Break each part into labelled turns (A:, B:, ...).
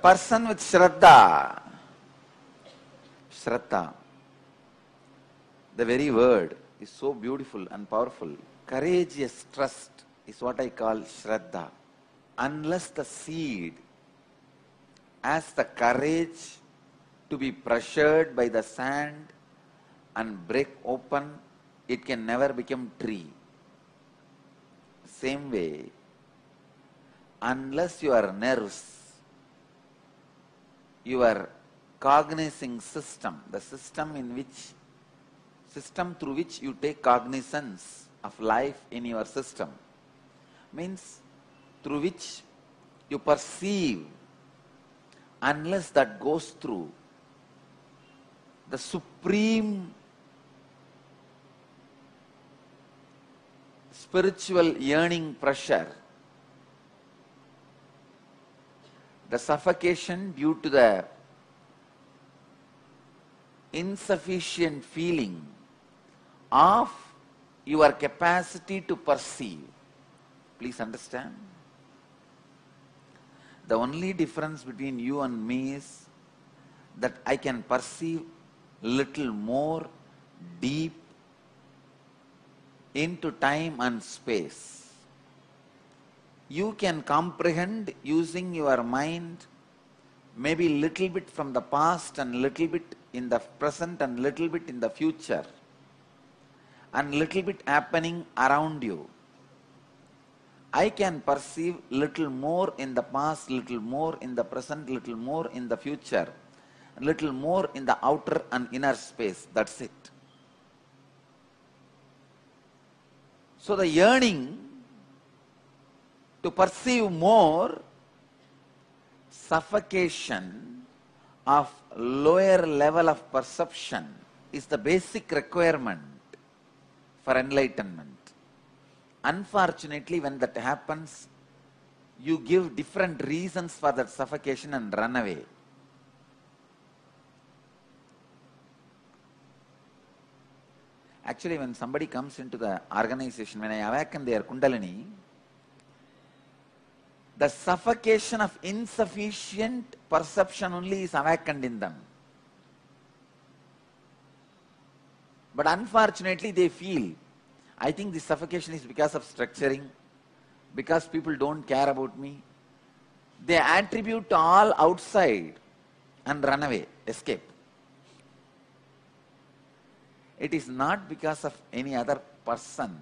A: person with Shraddha, Shraddha, the very word is so beautiful and powerful. Courageous trust is what I call Shraddha. Unless the seed has the courage to be pressured by the sand and break open, it can never become tree. Same way, unless your nerves, your cognizing system, the system through which you take cognizance of life in your system, means through which you perceive, unless that goes through the supreme spiritual yearning pressure, the suffocation due to the insufficient feeling of your capacity to perceive. Please understand. The only difference between you and me is that I can perceive little more deep into time and space. You can comprehend using your mind maybe little bit from the past and little bit in the present and little bit in the future and little bit happening around you. I can perceive little more in the past, little more in the present, little more in the future, little more in the outer and inner space. That's it. So the yearning to perceive more, suffocation of lower level of perception is the basic requirement for enlightenment. Unfortunately, when that happens, you give different reasons for that suffocation and run away. Actually, when somebody comes into the organization, when I awaken their Kundalini, the suffocation of insufficient perception only is awakened in them. But unfortunately, they feel, I think this suffocation is because of structuring, because people don't care about me. They attribute to all outside and run away, escape. It is not because of any other person.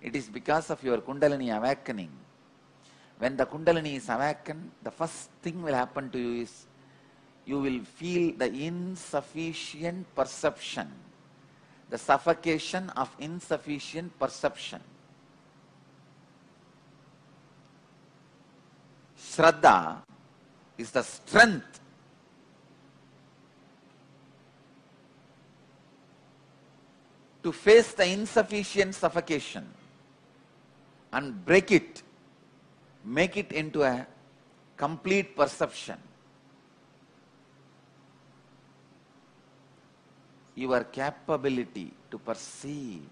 A: It is because of your Kundalini awakening. When the Kundalini is awakened, the first thing will happen to you is you will feel the insufficient perception, the suffocation of insufficient perception. Shraddha is the strength to face the insufficient suffocation and break it, make it into a complete perception. Your capability to perceive,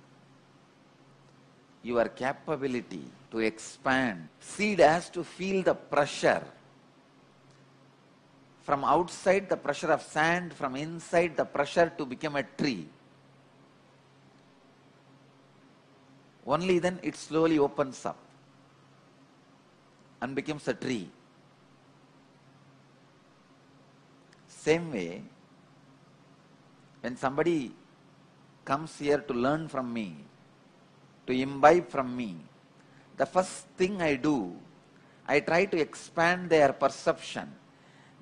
A: your capability to expand. Seed has to feel the pressure. From outside, the pressure of sand, from inside, the pressure to become a tree. Only then it slowly opens up and becomes a tree. Same way, when somebody comes here to learn from me, to imbibe from me, the first thing I do, I try to expand their perception,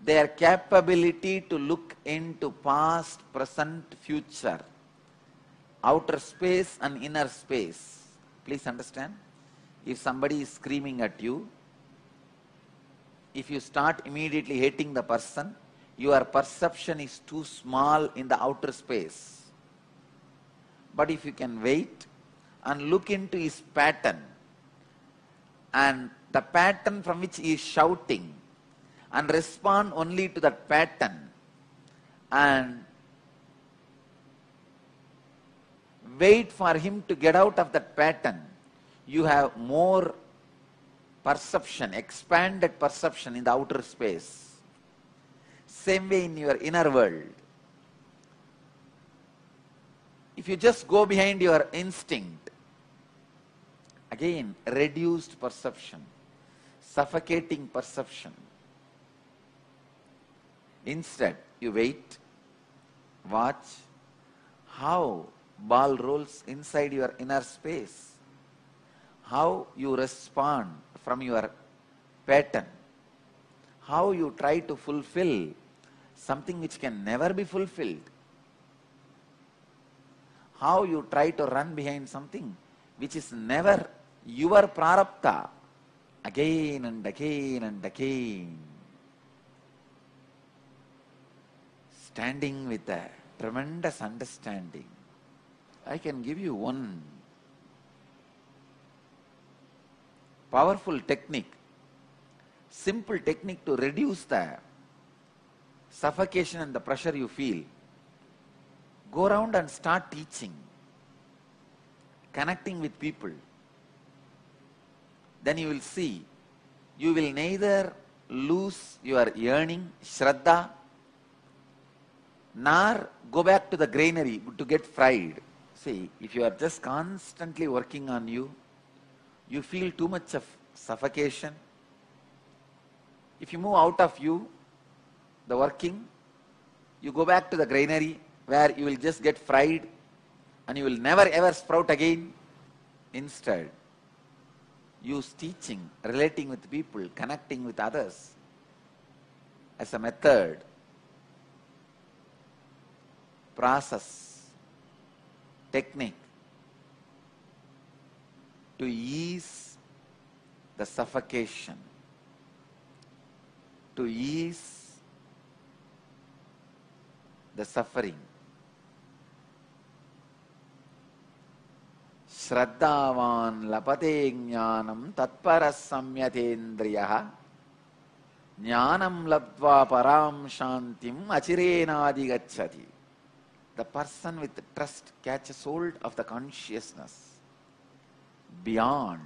A: their capability to look into past, present, future, outer space and inner space. Please understand, if somebody is screaming at you, if you start immediately hating the person, your perception is too small in the outer space. But if you can wait and look into his pattern, and the pattern from which he is shouting, and respond only to that pattern, and wait for him to get out of that pattern, you have more perception, expanded perception in the outer space. Same way in your inner world. If you just go behind your instinct, again, reduced perception, suffocating perception. Instead, you wait, watch how ball rolls inside your inner space, how you respond from your pattern, how you try to fulfill something which can never be fulfilled, how you try to run behind something which is never your prarabdha, again and again and again. Standing with a tremendous understanding. I can give you one powerful technique, simple technique to reduce the suffocation and the pressure you feel. Go around and start teaching, connecting with people. Then you will see, you will neither lose your yearning, Shraddha, nor go back to the granary to get fried. See, if you are just constantly working on you, you feel too much of suffocation. If you move out of you, the working, you go back to the granary where you will just get fried and you will never ever sprout again. Instead, use teaching, relating with people, connecting with others as a method, process, technique to ease the suffocation, to ease the suffering. Shraddhavan lapate jnanam tatparas samyatendriyaha jnanam labdva param shantim achirenadi gacchati. The person with trust catches hold of the consciousness. Beyond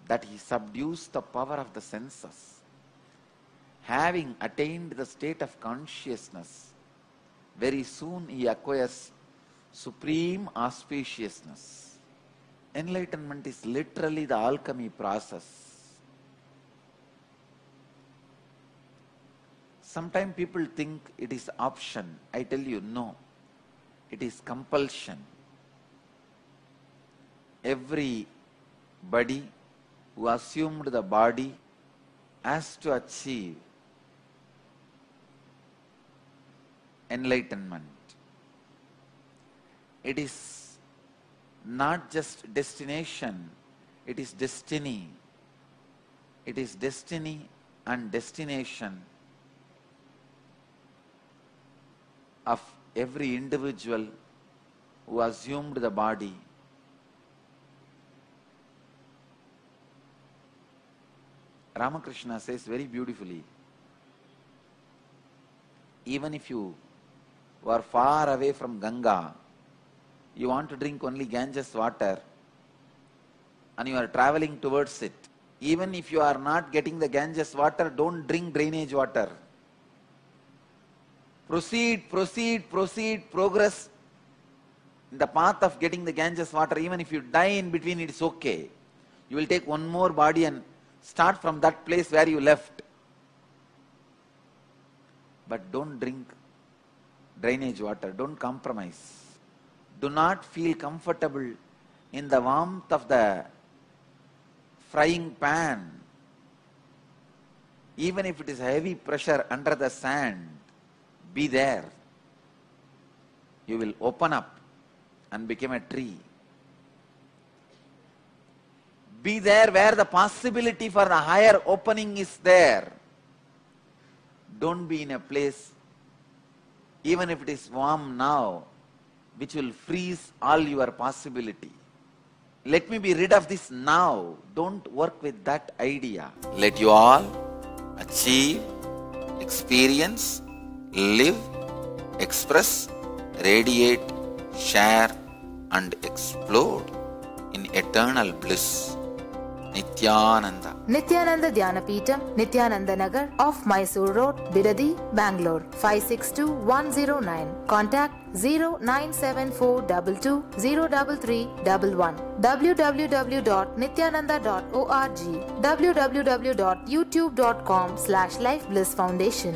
A: that, he subdues the power of the senses. Having attained the state of consciousness, very soon he acquires supreme auspiciousness. Enlightenment is literally the alchemy process. Sometimes people think it is option. I tell you, no. It is compulsion. Everybody who assumed the body has to achieve enlightenment. It is not just destination, it is destiny. It is destiny and destination of every individual who assumed the body. Ramakrishna says very beautifully, even if you are far away from Ganga, you want to drink only Ganges water and you are traveling towards it. Even if you are not getting the Ganges water, don't drink drainage water. Proceed, proceed, proceed, progress in the path of getting the Ganges water. Even if you die in between, it's okay. You will take one more body and start from that place where you left. But don't drink drainage water. Don't compromise. Do not feel comfortable in the warmth of the frying pan. Even if it is heavy pressure under the sand, be there. You will open up and become a tree. Be there where the possibility for the higher opening is there. Don't be in a place, even if it is warm now, which will freeze all your possibility. Let me be rid of this now. Don't work with that idea. Let you all achieve, experience, live, express, radiate, share and explode in eternal bliss. Nityananda.
B: Nityananda Dhyanapitham, Nityananda Nagar, off Mysore Road, Bidadi, Bangalore, 562109. Contact 09742203311. www.nityananda.org. www.youtube.com/Life Bliss Foundation.